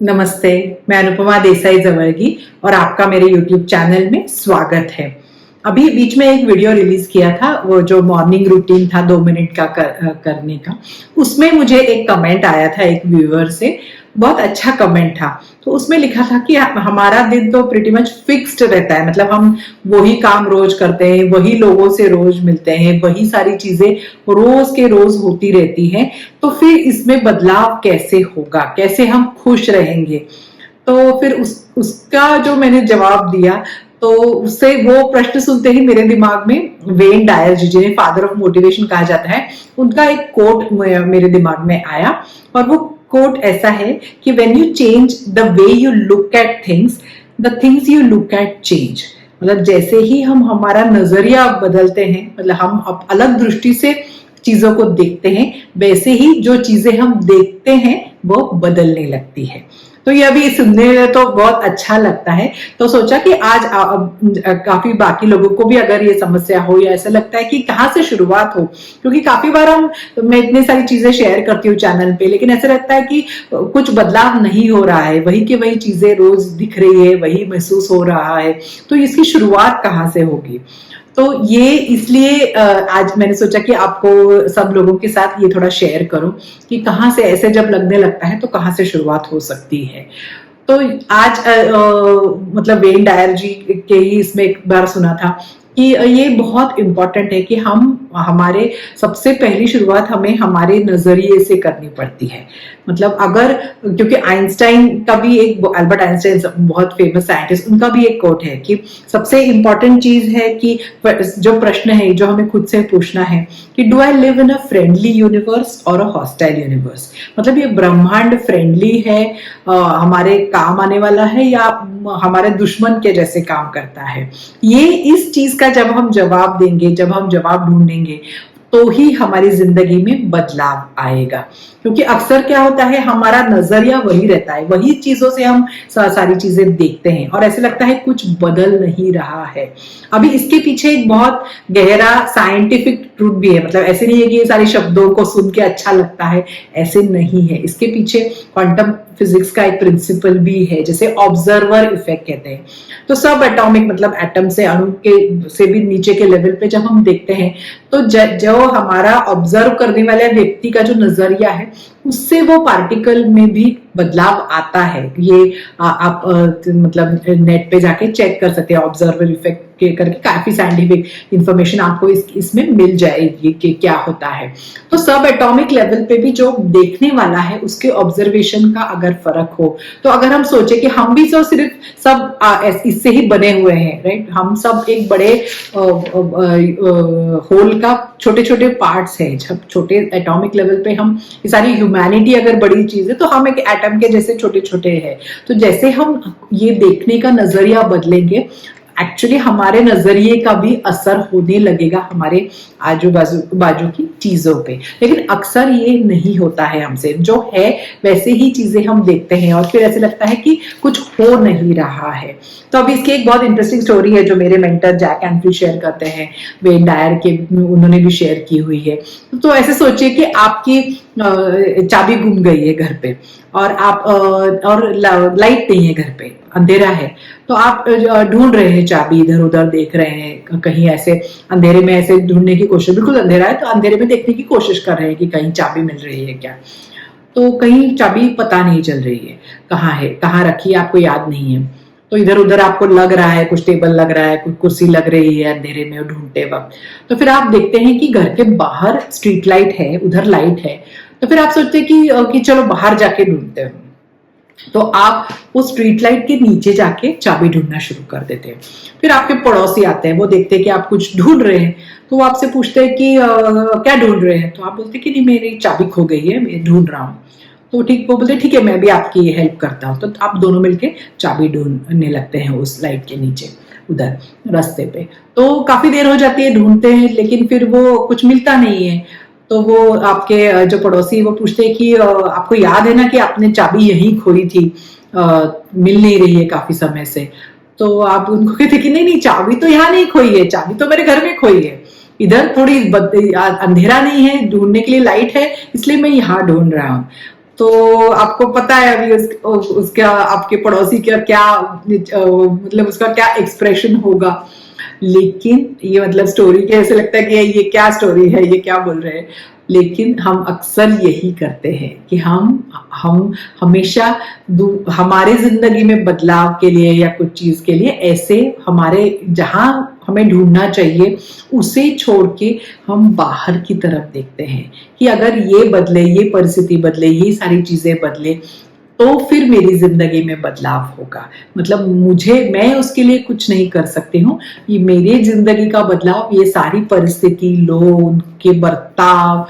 नमस्ते। मैं अनुपमा देसाई जवर्गी और आपका मेरे YouTube चैनल में स्वागत है। अभी बीच में एक वीडियो रिलीज किया था, वो जो मॉर्निंग रूटीन था 2 मिनट का करने का। उसमें मुझे एक कमेंट आया था एक व्यूअर से, बहुत अच्छा कमेंट था। तो उसमें लिखा था कि हमारा दिन तो प्रिटी मच फिक्स्ड रहता है, मतलब हम वही काम रोज करते हैं, वही लोगों से रोज मिलते हैं, वही सारी चीजें रोज के रोज होती रहती हैं। तो फिर इसमें बदलाव कैसे होगा, कैसे हम खुश रहेंगे? तो फिर उसका जो मैंने जवाब दिया, तो उससे वो प्रश्न सुनते ही मेरे दिमाग में वेन डायर जी, जिन्हें फादर ऑफ मोटिवेशन कहा जाता है, उनका एक कोट मेरे दिमाग में आया। और वो कोट ऐसा है कि when you change the way you look at things, the things you look eight change. मतलब जैसे ही हम हमारा नजरिया बदलते हैं, मतलब हम अलग दृष्टि से चीजों को देखते हैं, वैसे ही जो चीजें हम देखते हैं वो बदलने लगती है। तो ये अभी सुनने में तो बहुत अच्छा लगता है। तो सोचा कि आज काफी बाकी लोगों को भी अगर ये समस्या हो या ऐसा लगता है कि कहाँ से शुरुआत हो, क्योंकि काफी बार मैं इतनी सारी चीजें शेयर करती हूँ चैनल पे, लेकिन ऐसा लगता है कि कुछ बदलाव नहीं हो रहा है, वही की वही चीजें रोज दिख रही है, वही महसूस हो रहा है। तो इसकी शुरुआत कहाँ से होगी? तो ये इसलिए आज मैंने सोचा कि आपको सब लोगों के साथ ये थोड़ा शेयर करूं कि कहाँ से ऐसे जब लगने लगता है तो कहाँ से शुरुआत हो सकती है। तो आज मतलब वेन डायर जी के ही इसमें एक बार सुना था कि ये बहुत इंपॉर्टेंट है कि हम हमारे सबसे पहली शुरुआत हमें हमारे नजरिए से करनी पड़ती है। मतलब अगर, क्योंकि आइंस्टाइन का भी एक, अल्बर्ट आइंस्टाइन बहुत फेमस साइंटिस्ट, उनका भी एक कोट है कि सबसे इंपॉर्टेंट चीज है कि जो प्रश्न है जो हमें खुद से पूछना है कि do I live in a friendly universe और अ हॉस्टाइल यूनिवर्स। मतलब ये ब्रह्मांड फ्रेंडली है, हमारे काम आने वाला है, या हमारे दुश्मन के जैसे काम करता है। ये इस चीज का जब हम जवाब देंगे, जब हम जवाब ढूंढेंगे, तो ही हमारी जिंदगी में बदलाव आएगा। क्योंकि अक्सर क्या होता है, हमारा नजरिया वही रहता है, वही चीजों से हम सारी चीजें देखते हैं और ऐसे लगता है कुछ बदल नहीं रहा है। अभी इसके पीछे एक बहुत गहरा साइंटिफिक ट्रूथ भी है। मतलब ऐसे नहीं है कि ये सारे शब्दों को सुन के अच्छा लगता है, ऐसे नहीं है। इसके पीछे क्वांटम फिजिक्स का एक प्रिंसिपल भी है, जैसे ऑब्जर्वर इफेक्ट कहते हैं। तो सब एटॉमिक, मतलब एटम से, अणु के से भी नीचे के लेवल पे जब हम देखते हैं, तो जो हमारा ऑब्जर्व करने वाले व्यक्ति का जो नजरिया है, उससे वो पार्टिकल में भी बदलाव आता है। ये आप मतलब नेट पे जाके चेक कर सकते हैं, ऑब्जर्वर इफेक्ट के करके काफी साइंटिफिक इंफॉर्मेशन आपको इसमें मिल जाएगी कि क्या होता है। तो सब एटॉमिक लेवल पे भी जो देखने वाला है, उसके ऑब्जर्वेशन का अगर फर्क हो, तो अगर हम सोचे कि हम भी तो सिर्फ सब इससे ही बने हुए हैं, राइट, हम सब एक बड़े होल का छोटे छोटे पार्ट्स हैं। जब छोटे एटॉमिक लेवल पे हम, ये सारी ह्यूमैनिटी अगर बड़ी चीज है, तो हम एक एटम के जैसे छोटे छोटे हैं। तो जैसे हम ये देखने का नजरिया बदलेंगे, एक्चुअली हमारे नजरिए का भी असर होने लगेगा हमारे आजू बाजू की चीजों पे। लेकिन अक्सर ये नहीं होता है हमसे, जो है वैसे ही चीजें हम देखते हैं और फिर ऐसे लगता है कि कुछ हो नहीं रहा है। तो अभी इसकी एक बहुत इंटरेस्टिंग स्टोरी है जो मेरे मेंटर जैक एंफील्ड शेयर करते हैं, वेन डायर के, उन्होंने भी शेयर की हुई है। तो ऐसे सोचिए कि आपकी चाबी गुम गई है घर पे, और आप और लाइट नहीं है घर पे, अंधेरा है। तो आप ढूंढ रहे हैं चाबी, इधर उधर देख रहे हैं, कहीं ऐसे अंधेरे में ऐसे ढूंढने की कोशिश, बिल्कुल अंधेरा है तो अंधेरे में देखने की कोशिश कर रहे हैं कि कहीं चाबी मिल रही है क्या। तो कहीं चाबी पता नहीं चल रही है, कहाँ रखी है आपको याद नहीं है। तो इधर उधर आपको लग रहा है, कुछ टेबल लग रहा है, कुछ कुर्सी लग रही है अंधेरे में ढूंढते वक्त। तो फिर आप देखते हैं कि घर के बाहर स्ट्रीट लाइट है, उधर लाइट है। तो फिर आप सोचते हैं कि चलो बाहर जाके ढूंढते हैं। तो आप उस स्ट्रीट लाइट के नीचे जाके चाबी ढूंढना शुरू कर देते हैं। फिर आपके पड़ोसी आते हैं, वो देखते हैं कि आप कुछ ढूंढ रहे हैं, तो वो आपसे पूछते हैं कि क्या ढूंढ रहे हैं। तो आप बोलते हैं कि नहीं, मेरी चाबी खो गई है, मैं ढूंढ रहा हूँ। तो ठीक, वो बोलते ठीक है, मैं भी आपकी हेल्प करता हूँ। तो आप दोनों मिलके चाबी ढूंढने लगते हैं उस लाइट के नीचे, उधर रास्ते पे। तो काफी देर हो जाती है, ढूंढते हैं, लेकिन फिर वो कुछ मिलता नहीं है। तो वो आपके जो पड़ोसी, वो पूछते हैं कि आपको याद है ना कि आपने चाबी यहीं खोई थी, मिल नहीं रही है काफी समय से। तो आप उनको कहते कि नहीं नहीं, चाबी तो यहाँ नहीं खोई है, चाबी तो मेरे घर में खोई है। इधर थोड़ी अंधेरा नहीं है, ढूंढने के लिए लाइट है, इसलिए मैं यहाँ ढूंढ रहा हूँ। तो आपको पता है अभी उसका आपके पड़ोसी का क्या मतलब उसका क्या एक्सप्रेशन होगा। लेकिन ये मतलब स्टोरी के ऐसे लगता है कि ये क्या स्टोरी है, ये क्या बोल रहे हैं। लेकिन हम अक्सर यही करते हैं कि हम हमेशा हमारे जिंदगी में बदलाव के लिए या कुछ चीज के लिए ऐसे हमारे जहां हमें ढूंढना चाहिए उसे छोड़ के हम बाहर की तरफ देखते हैं कि अगर ये बदले, ये परिस्थिति बदले, ये सारी चीजें बदले तो फिर मेरी जिंदगी में बदलाव होगा। मतलब मैं उसके लिए कुछ नहीं कर सकती हूँ, ये मेरे जिंदगी का बदलाव ये सारी परिस्थिति, लोग, उनके बर्ताव,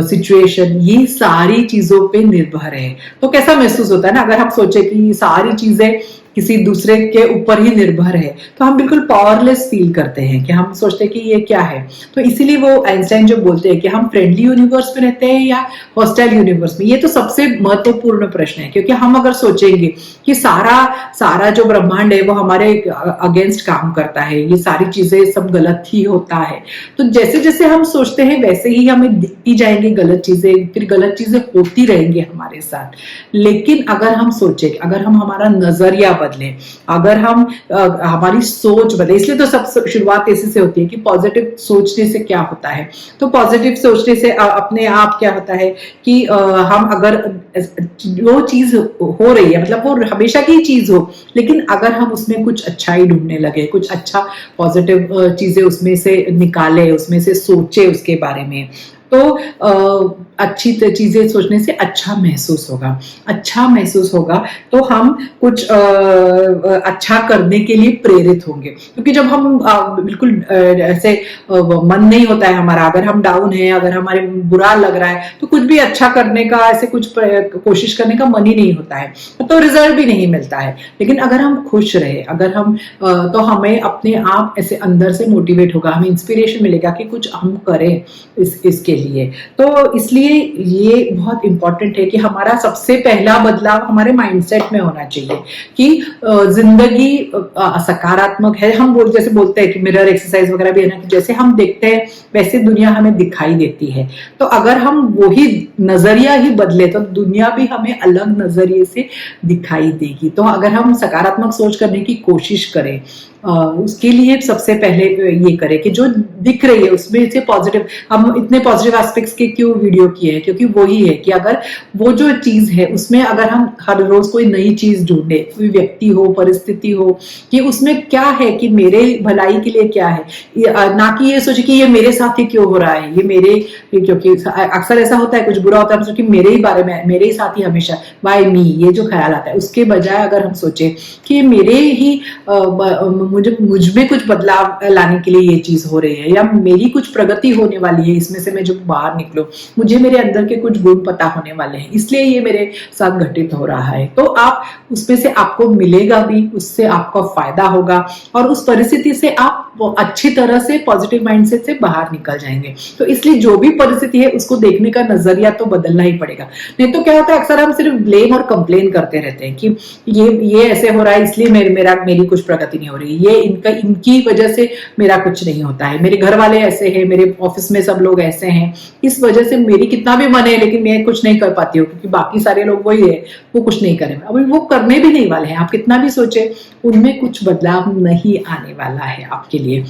सिचुएशन, ये सारी चीजों पे निर्भर है। तो कैसा महसूस होता है ना अगर हम सोचे कि ये सारी चीजें किसी दूसरे के ऊपर ही निर्भर है, तो हम बिल्कुल पावरलेस फील करते हैं कि हम सोचते हैं कि ये क्या है। तो इसीलिए वो आइंस्टाइन जो बोलते हैं कि हम फ्रेंडली यूनिवर्स में रहते हैं या हॉस्टाइल यूनिवर्स में, ये तो सबसे महत्वपूर्ण प्रश्न है। क्योंकि हम अगर सोचेंगे कि सारा जो ब्रह्मांड है वो हमारे अगेंस्ट काम करता है, ये सारी चीजें सब गलत ही होता है, तो जैसे जैसे हम सोचते हैं वैसे ही हमें दिखती जाएंगी गलत चीजें, फिर गलत चीजें होती रहेंगी हमारे साथ। लेकिन अगर हम सोचे, अगर हम हमारा नजरिया बदले, अगर हम हमारी सोच बदले, इसलिए तो सब शुरुआत ऐसे से होती है कि पॉजिटिव सोचने से क्या होता है। तो पॉजिटिव सोचने से अपने आप क्या होता है कि हम अगर वो चीज हो रही है, मतलब वो हमेशा की चीज हो, लेकिन अगर हम उसमें कुछ अच्छाई ढूंढने लगे, कुछ अच्छा पॉजिटिव चीजें उसमें से निकाले, उसमें से सोचे उसके बारे में, तो अच्छी चीजें सोचने से अच्छा महसूस होगा तो हम कुछ अच्छा करने के लिए प्रेरित होंगे। क्योंकि जब हम बिल्कुल ऐसे मन नहीं होता है हमारा, अगर हम डाउन है, अगर हमारे बुरा लग रहा है, तो कुछ भी अच्छा करने का, ऐसे कुछ कोशिश करने का मन ही नहीं होता है, तो रिजल्ट भी नहीं मिलता है। लेकिन अगर हम खुश रहे, अगर हम तो हमें अपने आप ऐसे अंदर से मोटिवेट होगा, हमें इंस्पिरेशन मिलेगा कि कुछ हम करें इसके लिए। तो इसलिए ये बहुत इंपॉर्टेंट है कि हमारा सबसे पहला बदलाव हमारे माइंडसेट में होना चाहिए कि जिंदगी सकारात्मक है। हम जैसे बोलते हैं कि मिरर एक्सरसाइज वगैरह भी है ना, कि जैसे हम देखते हैं वैसे दुनिया हमें दिखाई देती है। तो अगर हम वही नजरिया ही बदले तो दुनिया भी हमें अलग नजरिए से दिखाई देगी। तो अगर हम सकारात्मक सोच करने की कोशिश करें, उसके लिए सबसे पहले ये करें कि जो दिख रही है उसमें से पॉजिटिव, हम इतने पॉजिटिव एस्पेक्ट्स के क्यों वीडियो किए हैं, क्योंकि वही है कि अगर वो जो चीज है उसमें अगर हम हर रोज कोई नई चीज ढूंढे, कोई व्यक्ति हो, परिस्थिति हो, कि उसमें क्या है, कि मेरे भलाई के लिए क्या है, ना कि ये सोचे कि ये मेरे साथ ही क्यों हो रहा है, ये मेरे, क्योंकि अक्सर ऐसा होता है कुछ बुरा होता है कि मेरे ही बारे में, मेरे ही साथ ही हमेशा, वाई मी, ये जो ख्याल आता है, उसके बजाय अगर हम सोचे कि मेरे ही मुझ में कुछ बदलाव लाने के लिए ये चीज हो रही है, या मेरी कुछ प्रगति होने वाली है, इसमें से मैं जो बाहर निकलूं, मुझे मेरे अंदर के कुछ गुण पता होने वाले हैं, इसलिए ये मेरे साथ घटित हो रहा है। तो आप उसमें से आपको मिलेगा भी, उससे आपका फायदा होगा और उस परिस्थिति से आप अच्छी तरह से पॉजिटिव माइंडसेट से बाहर निकल जाएंगे। तो इसलिए जो भी परिस्थिति है उसको देखने का नजरिया तो बदलना ही पड़ेगा। नहीं तो क्या होता है, अक्सर हम सिर्फ ब्लेम और कंप्लेन करते रहते हैं कि ये ऐसे हो रहा है इसलिए मेरी कुछ प्रगति नहीं हो रही, ये इनकी वजह से मेरा कुछ नहीं होता है, मेरे घर वाले ऐसे हैं, मेरे ऑफिस में सब लोग ऐसे हैं, इस वजह से मेरी कितना भी मन है लेकिन मैं कुछ नहीं कर पाती हूँ, क्योंकि बाकी सारे लोग वही है, वो कुछ नहीं करें, अभी वो करने भी नहीं वाले हैं। आप कितना भी सोचे उनमें कुछ बदलाव नहीं आने वाला है आपके लिए।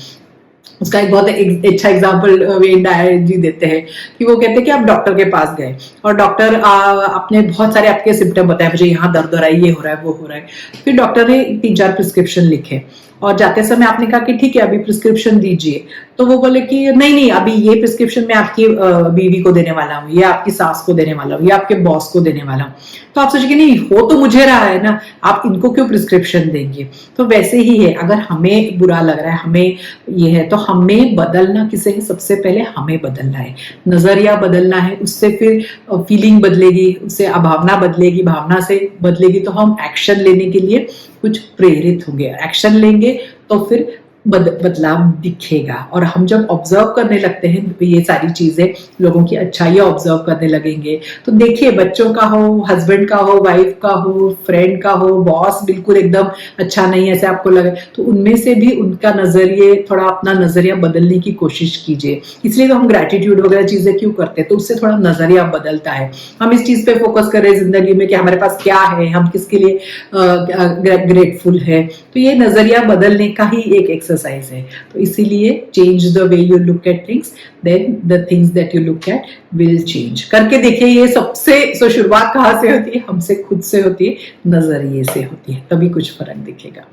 उसका एक बहुत अच्छा एग्जाम्पल वेन डायर जी देते हैं कि वो कहते हैं कि आप डॉक्टर के पास गए और डॉक्टर आपने बहुत सारे आपके सिम्टम बताए, मुझे यहाँ दर्द हो रहा है, ये हो रहा है, वो हो रहा है। फिर डॉक्टर ने 3-4 प्रिस्क्रिप्शन लिखे और जाते समय आपने कहा कि ठीक है अभी प्रिस्क्रिप्शन दीजिए, तो वो बोले कि नहीं अभी ये प्रिस्क्रिप्शन मैं आपकी बीवी को देने वाला हूँ, या आपकी सास को देने वाला हूँ, या आपके बॉस को देने वाला हूँ। तो आप सोचेंगे नहीं, हो तो मुझे रहा है ना, आप इनको क्यों प्रिस्क्रिप्शन देंगे। तो वैसे ही है, अगर हमें बुरा लग रहा है, हमें ये है, तो हमें बदलना किसे है, सबसे पहले हमें बदलना है, नजरिया बदलना है, उससे फिर फीलिंग बदलेगी, उससे भावना बदलेगी, भावना से बदलेगी तो हम एक्शन लेने के लिए कुछ प्रेरित होंगे, एक्शन लेंगे तो फिर बदलाव दिखेगा। और हम जब ऑब्जर्व करने लगते हैं ये सारी चीजें, लोगों की अच्छाइयाँ ऑब्जर्व करने लगेंगे, तो देखिए बच्चों का हो, हस्बैंड का हो, वाइफ का हो, फ्रेंड का हो, बॉस बिल्कुल एकदम अच्छा नहीं है ऐसे आपको लगे, तो उनमें से भी उनका नजरिए, थोड़ा अपना नजरिया बदलने की कोशिश कीजिए। इसलिए तो हम ग्रेटिट्यूड वगैरह चीजें क्यों करते हैं, तो उससे थोड़ा नजरिया बदलता है। हम इस चीज पे फोकस कर रहे हैं जिंदगी में कि हमारे पास क्या है, हम किसके लिए ग्रेटफुल है, तो ये नजरिया बदलने का ही एक एक्सरसाइज है। तो इसीलिए change the way you look at things, then the things that you look at will change. करके देखिए, ये सबसे शुरुआत कहाँ से होती है? हमसे खुद से होती है, नजरिए से होती है, तभी कुछ फर्क दिखेगा।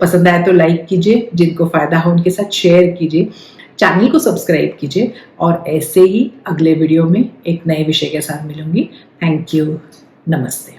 पसंद आए तो लाइक कीजिए, जिनको फायदा हो उनके साथ शेयर कीजिए, चैनल को सब्सक्राइब कीजिए, और ऐसे ही अगले वीडियो में एक नए विषय के साथ मिलूंगी। थैंक यू, नमस्ते।